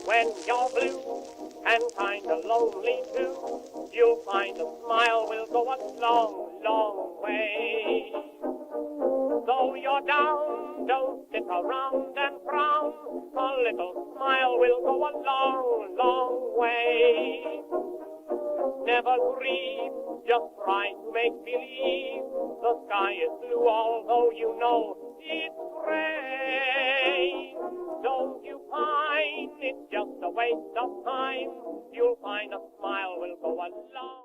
When you're blue and kinda lonely too, you'll find a smile will go a long, long way. Though you're down, don't sit around and frown. A little smile will go a long, long way. Never grieve, just try to make believe the sky is blue, although you know it's gray. Don't you pine, it's just a waste of time. You'll find a smile will go a long.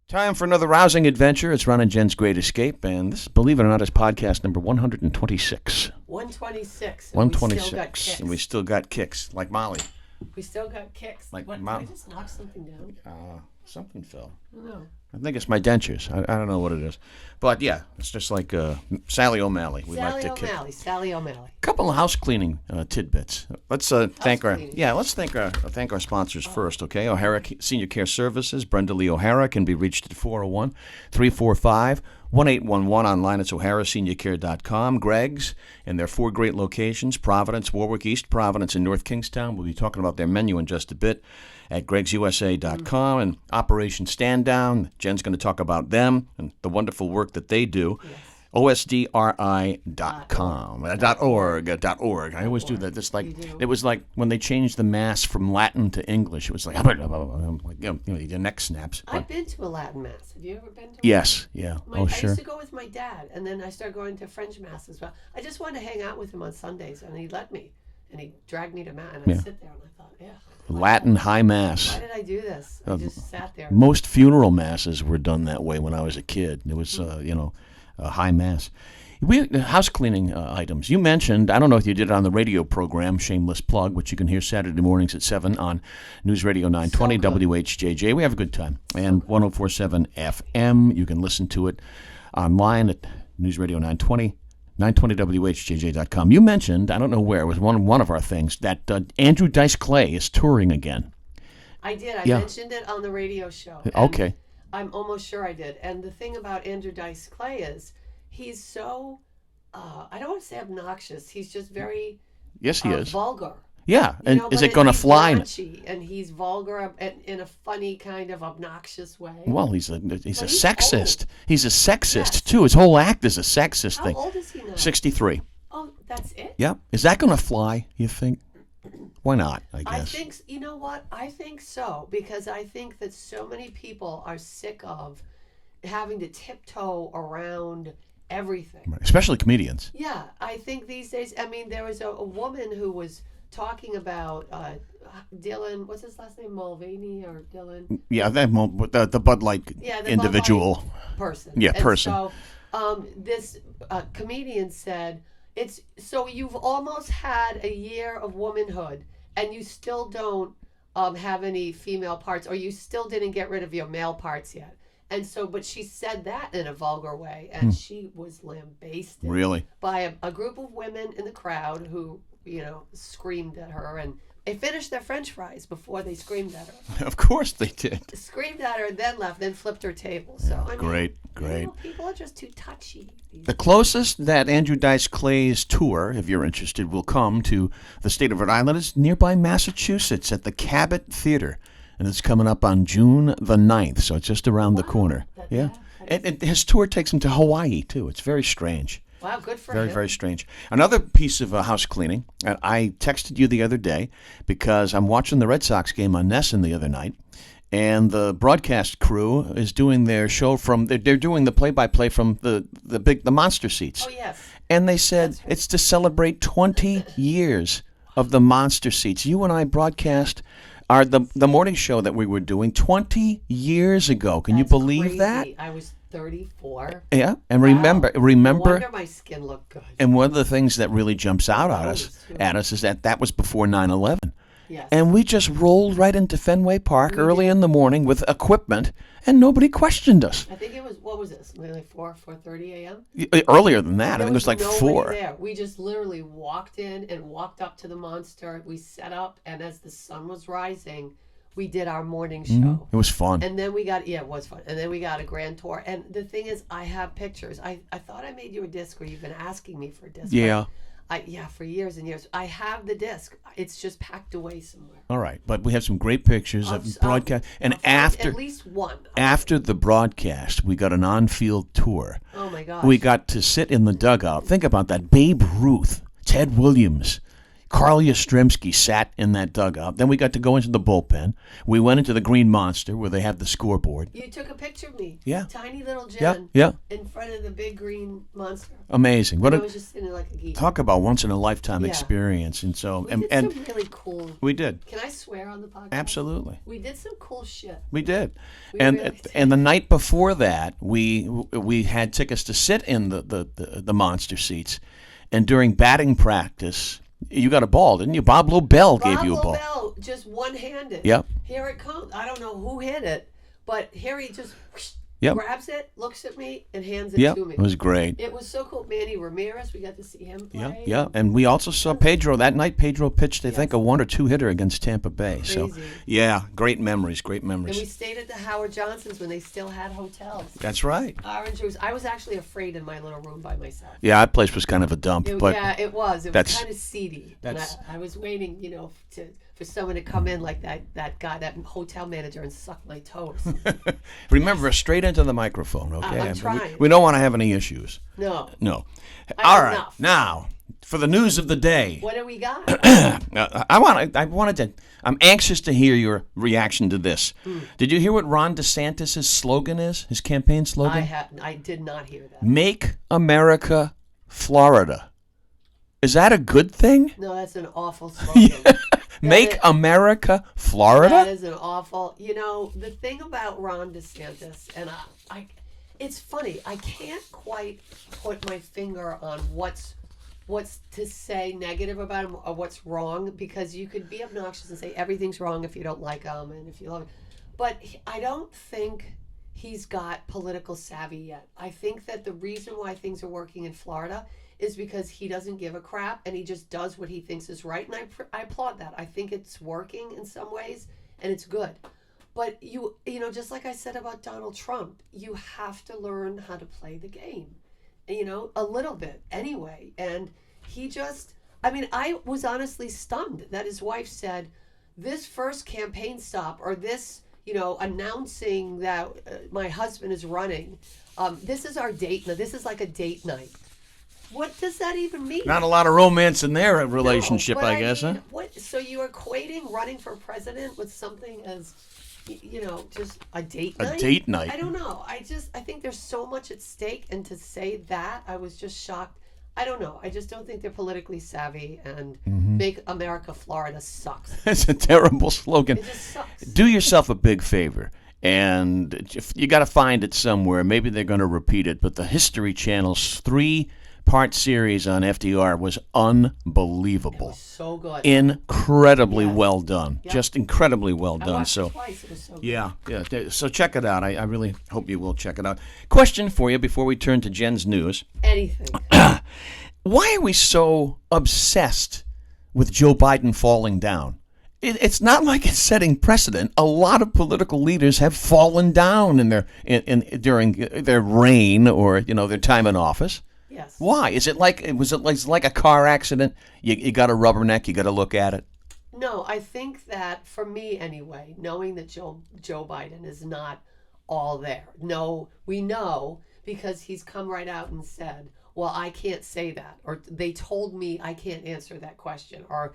Time for another rousing adventure. It's Ron and Jen's Great Escape, and this, believe it or not, is podcast number 126. 126. 126, and we still got kicks, like Molly. We still got kicks. Like what, Mom. did I just knock something down? Something fell. No. I think it's my dentures. I don't know what it is. But yeah, it's just like Sally O'Malley. We like to kick. Sally O'Malley. A couple of house cleaning tidbits. Let's thank our sponsors first, okay? O'Hara Senior Care Services. Brenda Lee O'Hara can be reached at 401-345-1811. Online, it's o'haraseniorcare.com. Greg's and their 4 great locations, Providence, Warwick, East Providence, and North Kingstown. We'll be talking about their menu in just a bit at gregsusa.com. And Operation Stand Down, Jen's going to talk about them and the wonderful work that they do. Yes. OSDRI.com. .org. I always do that. It's like it was like when they changed the mass from Latin to English. It was like, your neck snaps. I've been to a Latin mass. Have you ever been to one? Yes, yeah. I Sure. used to go with my dad, and then I started going to French mass as well. I just wanted to hang out with him on Sundays, and he let me. And he dragged me to mass, and I'd sit there, and I thought, Latin high mass. Why did I do this? I just sat there. Most funeral masses were done that way when I was a kid. It was, a high mass. House cleaning items. You mentioned, I don't know if you did it on the radio program, shameless plug, which you can hear Saturday mornings at 7 on News Radio 920 WHJJ. We have a good time. And 104.7 FM. You can listen to it online at News Radio 920. 920WHJJ.com. You mentioned, I don't know where, it was one of our things, that Andrew Dice Clay is touring again. I did. I mentioned it on the radio show. Okay. I'm almost sure I did. And the thing about Andrew Dice Clay is he's so, I don't want to say obnoxious. He's just very yes, he is. Vulgar. Yeah, and is it going to fly? And he's vulgar in a funny kind of obnoxious way. Well, he's a sexist. Old. He's a sexist too. His whole act is a sexist thing. How old is he now? 63. Oh, that's it? Yeah. Is that going to fly, you think? Why not, I guess? I think, you know what? I think so, because I think that so many people are sick of having to tiptoe around everything. Right. Especially comedians. Yeah, I think these days, I mean, there was a woman who was talking about Dylan, what's his last name, Mulvaney or Dylan? Yeah, the Bud Light individual. Bud Light person. Yeah, and person. So this comedian said, "It's so you've almost had a year of womanhood and you still don't have any female parts, or you still didn't get rid of your male parts yet." And so, but she said that in a vulgar way, and she was lambasted by a group of women in the crowd who, screamed at her, and they finished their French fries before they screamed at her. Of course they did. Screamed at her, then left, then flipped her table. So I mean, great. People are just too touchy. The closest that Andrew Dice Clay's tour, if you're interested, will come to the state of Rhode Island is nearby Massachusetts at the Cabot Theater. And it's coming up on June the 9th, so it's just around the corner. And his tour takes him to Hawaii, too. It's very strange. Wow, good for him. Very, very strange. Another piece of house cleaning, and I texted you the other day because I'm watching the Red Sox game on NESN the other night, and the broadcast crew is doing their show they're doing the play-by-play from the monster seats. Oh, yes. And they said it's to celebrate 20 years of the monster seats. You and I broadcast the morning show that we were doing 20 years ago. Can you believe crazy. that? I was 34. Yeah, and remember. No wonder my skin looked good. And one of the things that really jumps out at us is that was before 9/11. Yes. And we just rolled right into Fenway Park early in the morning with equipment, and nobody questioned us. I think it was, what was this, maybe like 4:30 a.m.? Earlier than that. I think it was like 4. There. We just literally walked in and walked up to the monster. We set up, and as the sun was rising, we did our morning show. Mm-hmm. It was fun. And then it was fun. And then we got a grand tour. And the thing is, I have pictures. I thought I made you a disc, or you've been asking me for a disc. Yeah. For years and years. I have the disc. It's just packed away somewhere. All right, but we have some great pictures of broadcast. And I'll find after at least one. after the broadcast, we got an on-field tour. Oh my gosh. We got to sit in the dugout. Think about that. Babe Ruth, Ted Williams, Carl Yastrzemski sat in that dugout. Then we got to go into the bullpen. We went into the Green Monster where they have the scoreboard. You took a picture of me. Yeah. Tiny little Yeah, Jen. yeah. In front of the big green monster. Amazing. What I a was just sitting there like a geek. talk about once in a lifetime Yeah. experience. And so We and, did and some really cool. we did. Can I swear on the podcast? Absolutely. We did some cool shit. We did. We and really did. and the night before that, we had tickets to sit in the monster seats. And during batting practice, you got a ball, didn't you? Bob Lobel gave you a ball. Bell, just one-handed. Yep. Here it comes. I don't know who hit it, but here he just Yep. grabs it, looks at me, and hands it Yeah, to me. it was great. It was so cool. Manny Ramirez, we got to see him Yeah, play. yeah, and we also saw Pedro that night. Pedro pitched, I think, a 1 or 2 hitter against Tampa Bay. So, Crazy. yeah, great memories, great And we memories. stayed at the Howard Johnsons when they still had hotels. That's right. Orange juice. I was actually afraid in my little room by myself. Yeah, that place was kind of a dump, but Yeah, it was. It was that's- kind of seedy. And that's- I was waiting, for someone to come in like that guy, that hotel manager, and suck my toes. remember, straight into the microphone, okay? I'm trying. We don't want to have any issues. No. No. I All have right, enough. now for the news of the day. What do we got? I'm anxious to hear your reaction to this. Did you hear what Ron DeSantis' slogan is? His campaign slogan? I did not hear that. Make America Florida. Is that a good thing? No, that's an awful slogan. Make is- America That Florida? is an awful. The thing about Ron DeSantis, and it's funny. I can't quite put my finger on what's to say negative about him or what's wrong, because you could be obnoxious and say everything's wrong if you don't like him and if you love him. But I don't think he's got political savvy yet. I think that the reason why things are working in Florida is because he doesn't give a crap and he just does what he thinks is right. And I applaud that. I think it's working in some ways and it's good. But just like I said about Donald Trump, you have to learn how to play the game, a little bit anyway. And I was honestly stunned that his wife said, this first campaign stop or this, announcing that my husband is running, this is our date night. This is like a date night. What does that even mean? Not a lot of romance in their relationship, No, but I guess, mean, huh? What? So you're equating running for president with something as, just a date night? A date night. I don't know. I think there's so much at stake, and to say that, I was just shocked. I don't know. I just don't think they're politically savvy, and Make America Florida sucks. That's a terrible slogan. It just sucks. Do yourself a big favor, and if you got to find it somewhere. Maybe they're going to repeat it, but the History Channel's 3-part series on FDR was unbelievable. So good. Incredibly Yes. well done. Yep. Just incredibly well I done. watched So it twice. It was so good. yeah. So check it out. I really hope you will check it out. Question for you before we turn to Jen's news. Anything. Why are we so obsessed with Joe Biden falling down? It's not like it's setting precedent. A lot of political leaders have fallen down during their reign or their time in office. Yes. Why? Was it like a car accident? You got a rubberneck. You got to look at it. No, I think that for me anyway, knowing that Joe Biden is not all there. No, we know because he's come right out and said, well, I can't say that, or they told me I can't answer that question, or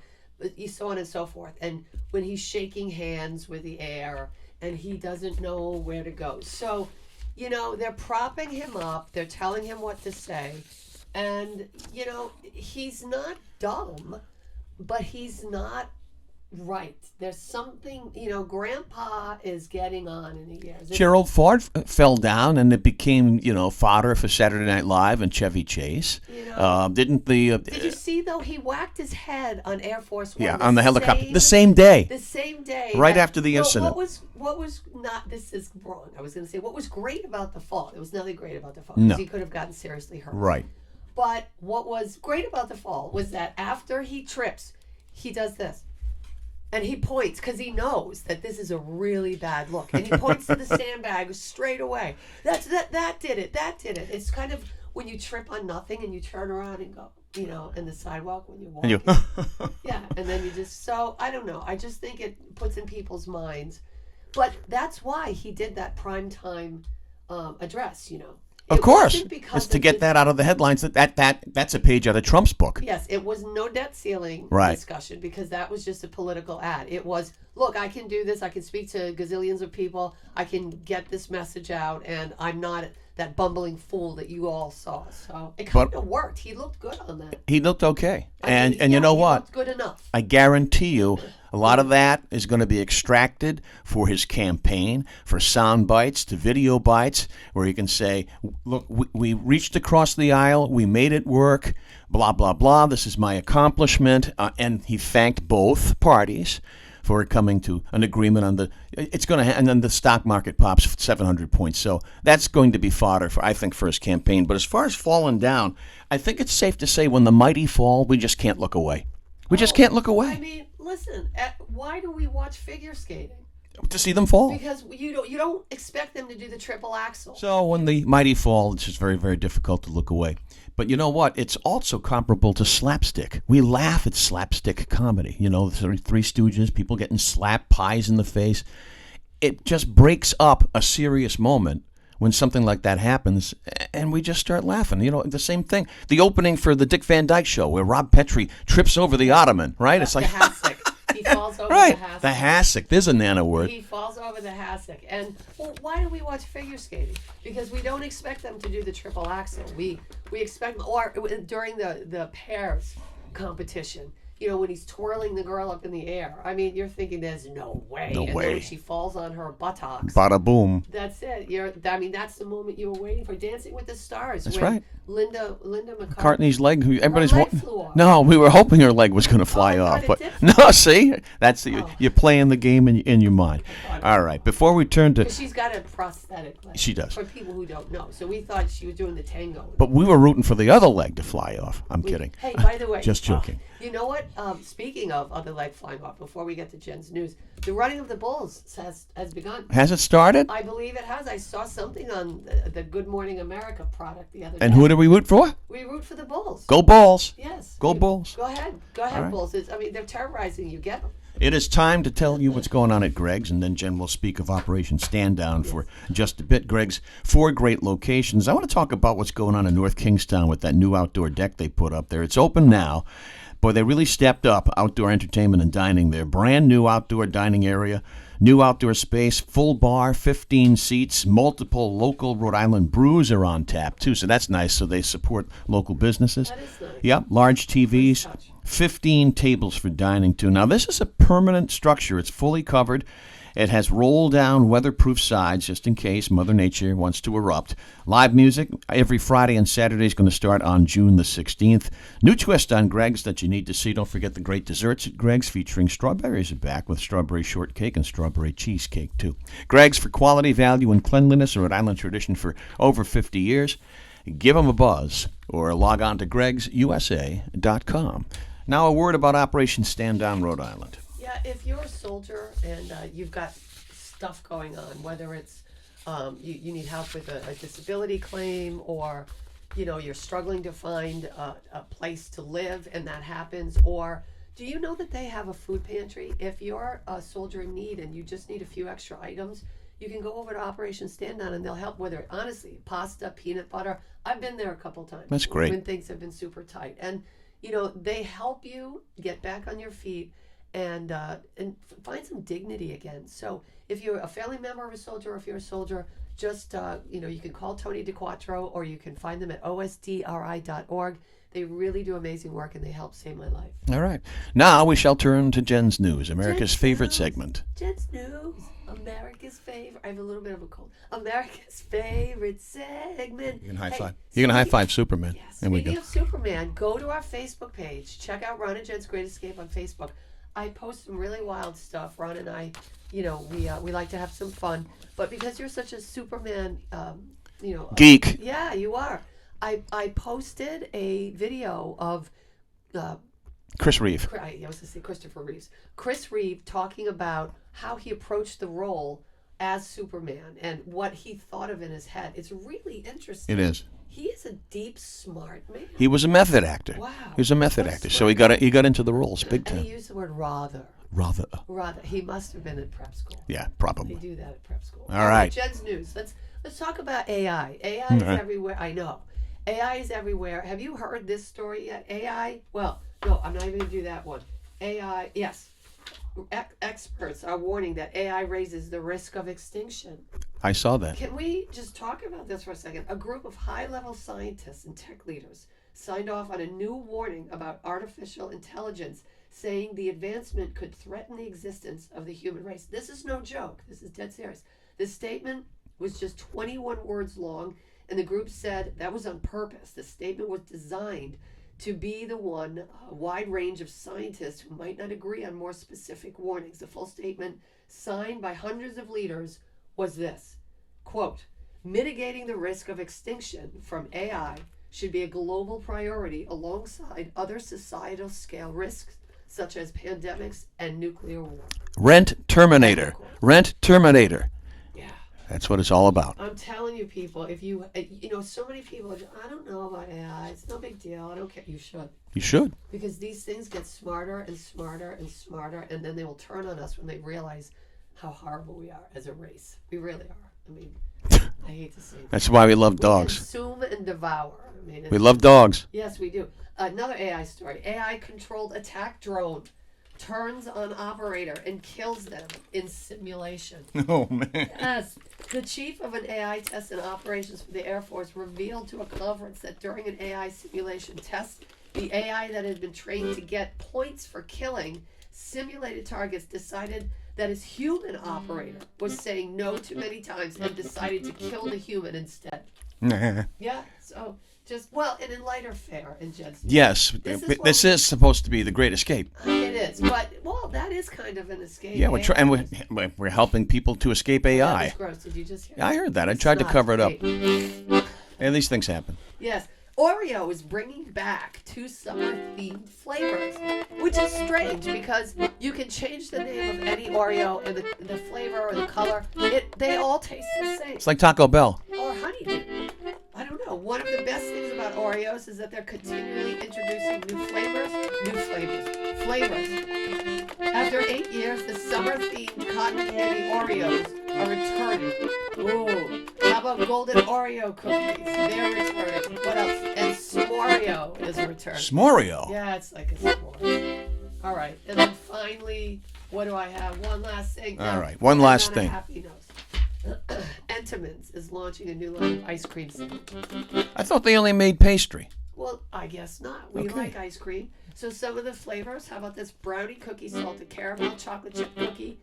so on and so forth. And when he's shaking hands with the air and he doesn't know where to go. So, they're propping him up. They're telling him what to say. And, he's not dumb, but he's not right. There's something, Grandpa is getting on in the years. Gerald Ford fell down, and it became, fodder for Saturday Night Live and Chevy Chase. Did you see, though, he whacked his head on Air Force One? Yeah, on the helicopter. The same day. The same day. Right after the incident. What was not, this is wrong. I was going to say, what was great about the fall? There was nothing great about the fall. No. Because he could have gotten seriously hurt. Right. But what was great about the fall was that after he trips, he does this. And he points because he knows that this is a really bad look. And he points to the sandbag straight away. That did it. That did it. It's kind of when you trip on nothing and you turn around and go, you know, in the sidewalk when you're And walking. you, Yeah, and then you just, so I don't know. I just think it puts in people's minds. But that's why he did that primetime address, you know. of It course, wasn't because it's to of get his- that out of the headlines. That's a page out of Trump's book. Yes, it was no debt ceiling Right. discussion because that was just a political ad. It was, look, I can do this. I can speak to gazillions of people. I can get this message out, and I'm not that bumbling fool that you all saw. So it kind of worked. He looked good on that. He looked okay, I and mean, you yeah, know he what? looked good enough. I guarantee you, a lot of that is going to be extracted for his campaign, for sound bites to video bites, where he can say, look, we reached across the aisle, we made it work, blah, blah, blah, this is my accomplishment. And he thanked both parties for coming to an agreement on and then the stock market pops 700 points. So that's going to be fodder, I think, for his campaign. But as far as falling down, I think it's safe to say when the mighty fall, we just can't look away. We just can't look away. I mean, listen, why do we watch figure skating? To see them fall. Because you don't expect them to do the triple axel. So when the mighty fall, it's just very, very difficult to look away. But you know what? It's also comparable to slapstick. We laugh at slapstick comedy. You know, the Three Stooges, people getting slapped, pies in the face. It just breaks up a serious moment when something like that happens, and we just start laughing. You know, the same thing. The opening for the Dick Van Dyke Show, where Rob Petrie trips over the ottoman, right? It's like the hassock. He falls over right, the hassock. the hassock. There's a nano word. He falls over the hassock. And well, why do we watch figure skating? Because we don't expect them to do the triple axel. We expect, or during the pairs competition, you know, when he's twirling the girl up in the air. I mean, you're thinking there's no way. No and way. then when she falls on her buttocks. Bada boom. That's it. That's the moment you were waiting for. Dancing with the Stars. That's when right. Linda McCartney. McCartney's leg. Everybody's leg flew off. No, we were hoping her leg was going to fly Oh, off, God, but it no. See, that's you're playing the game in your mind. All right. Before we turn to, She's got a prosthetic leg. She does. For people who don't know. So we thought she was doing the tango. but we were rooting for the other leg to fly off. I'm kidding. Hey, by the way. Just joking. You know what? Speaking of other leg flying off, before we get to Jen's news, the running of the bulls has begun. Has it started? I believe it has. I saw something on the Good Morning America product the other day. And who do we root for? We root for the bulls. Go Bulls. Yes. Go Bulls. Go ahead. Go ahead, Bulls. I mean, they're terrorizing you. Get them. It is time to tell you what's going on at Greg's, and then Jen will speak of Operation Stand Down for just a bit. Greg's, 4 great locations. I want to talk about what's going on in North Kingstown with that new outdoor deck they put up there. It's open now. Boy, they really stepped up outdoor entertainment and dining there. Brand new outdoor dining area, new outdoor space, full bar, 15 seats, multiple local Rhode Island brews are on tap, too, so that's nice. So they support local businesses. That is nice. Yep, large TVs. 15 tables for dining, too. Now, this is a permanent structure. It's fully covered. It has roll-down, weatherproof sides just in case Mother Nature wants to erupt. Live music every Friday and Saturday is going to start on June the 16th. New twist on Greg's that you need to see. Don't forget the great desserts at Greg's featuring strawberries are back with strawberry shortcake and strawberry cheesecake, too. Greg's for quality, value, and cleanliness, a Rhode Island tradition for over 50 years. Give them a buzz or log on to gregsusa.com. Now a word about Operation Stand Down Rhode Island. Yeah, if you're a soldier and you've got stuff going on, whether it's you need help with a disability claim, or you're struggling to find a place to live and that happens, or do you know that they have a food pantry? If you're a soldier in need and you just need a few extra items, you can go over to Operation Stand Down and they'll help, whether, honestly, pasta, peanut butter. I've been there a couple times. That's great. When things have been super tight. And, they help you get back on your feet and find some dignity again. So if you're a family member of a soldier, or if you're a soldier, just, you can call Tony DeQuattro, or you can find them at osdri.org. They really do amazing work, and they help save my life. All right. Now we shall turn to Jen's News, America's Jen's favorite News. segment. Jen's News, America's favorite. I have a little bit of a cold. America's favorite segment. You can high Hey, five. You're going to high five Superman. Yes. There we Speaking go. of Superman, go to our Facebook page. Check out Ron and Jen's Great Escape on Facebook. I post some really wild stuff. Ron and I, we like to have some fun. But because you're such a Superman, Geek. Yeah, you are. I posted a video of Chris Reeve. I was going to say Christopher Reeves. Chris Reeve talking about how he approached the role as Superman and what he thought of in his head. It's really interesting. It is. He is a deep, smart man. He was a method actor. Wow. He was a method What a actor, smart so he got into the roles big And he time. used the word rather. Rather. He must have been in prep school. Yeah, They probably. do that at prep school. All right. Jen's news. Let's talk about AI. AI is everywhere. I know. AI is everywhere. Have you heard this story yet? AI? Well, no, I'm not even going to do that one. AI, yes. Experts are warning that AI raises the risk of extinction. I saw that. Can we just talk about this for a second? A group of high-level scientists and tech leaders signed off on a new warning about artificial intelligence, saying the advancement could threaten the existence of the human race. This is no joke. This is dead serious. This statement was just 21 words long, and the group said that was on purpose. The statement was designed to be the one wide range of scientists who might not agree on more specific warnings. The full statement, signed by hundreds of leaders, was this, quote, mitigating the risk of extinction from AI should be a global priority alongside other societal scale risks such as pandemics and nuclear war. Rent Terminator. Rent Terminator. Yeah. That's what it's all about. I'm telling you, people, if you know, so many people, I don't know about AI. It's no big deal. I don't care. You should. You should. Because these things get smarter and smarter and smarter, and then they will turn on us when they realize how horrible we are as a race. We really are. I mean, I hate to say that. That's why we love We dogs. consume and devour. I mean, We love dogs. Yes, we do. Another AI story. AI-controlled attack drone turns on operator and kills them in simulation. Oh, man. Yes. The chief of an AI test and operations for the Air Force revealed to a conference that during an AI simulation test, the AI that had been trained to get points for killing simulated targets decided that his human operator was saying no too many times and decided to kill the human instead. Nah. Yeah, so just, well, and in lighter fare in Jen's. Yes, this is supposed to be the Great Escape. It is, but, well, that is kind of an escape. Yeah, we're helping people to escape That AI. was gross. Did you just hear I that? heard that. I It's tried to not cover it up. great. And these things happen. Yes. Oreo is bringing back 2 summer-themed flavors, which is strange because you can change the name of any Oreo and the flavor or the color. They all taste the same. It's like Taco Bell. Or honeydew. I don't know. One of the best things about Oreos is that they're continually introducing new flavors. After 8 years, the summer-themed cotton candy Oreos are returning. Ooh. How about golden Oreo cookies? They're returning. What else? And S'moreo is returning. S'moreo. Yeah, it's like a s'more. All right. And then finally, what do I have? One last thing. All right, one last On a thing. happy note. Entenmann's is launching a new line of ice cream sandwiches. I thought they only made pastry. Well, I guess not. We Okay. like ice cream. So some of the flavors, how about this brownie cookie, salted caramel, chocolate chip cookie,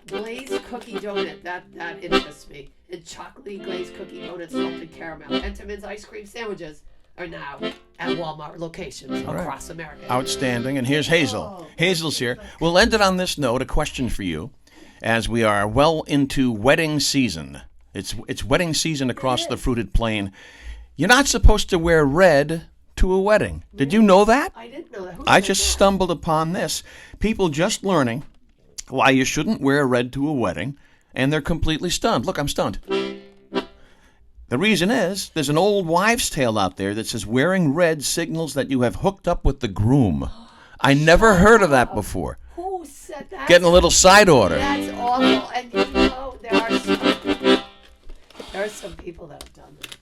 glazed cookie donut, that interests me, and chocolatey glazed cookie donut, salted caramel. Entenmann's ice cream sandwiches are now at Walmart locations across America. Outstanding. And here's Hazel. Hazel's here. We'll end it on this note, a question for you, as we are well into wedding season. It's wedding season across the fruited plain. You're not supposed to wear red to a wedding. Did you know that? I didn't know that. Who I said just that? stumbled upon this. People just learning why you shouldn't wear red to a wedding, and they're completely stunned. Look, I'm stunned. The reason is there's an old wives' tale out there that says wearing red signals that you have hooked up with the groom. I never heard of that before. Who said that? Getting a little side order. That's awful. And you know, there are some people that have done that.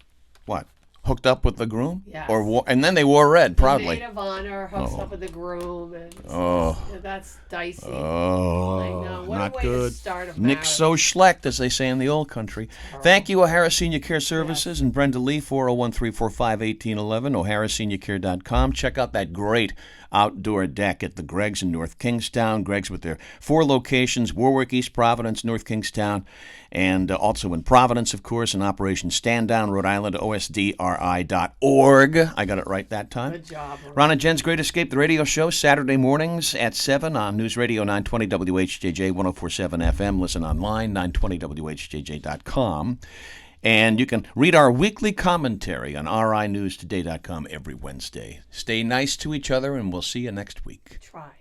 What? Hooked up with the groom? Yes. And then they wore red, The probably. maid of honor hooks up with the groom, and Oh. that's dicey. Oh, I know. What not a way good. to start a Nick marriage. so schlecht, as they say in the old country. Thank you, O'Hara Senior Care Services and Brenda Lee, 401-345-1811, o'haraseniorcare.com. Check out that great outdoor deck at the Greg's in North Kingstown. Greg's with their 4 locations, Warwick, East Providence, North Kingstown, and also in Providence, of course, in Operation Stand Down, Rhode Island, osdri.org. I got it right that time. Good job. Ron and Jen's Great Escape, the radio show, Saturday mornings at 7 on News Radio 920 WHJJ 1047 FM. Listen online, 920WHJJ.com. And you can read our weekly commentary on rinewstoday.com every Wednesday. Stay nice to each other, and we'll see you next week. Try.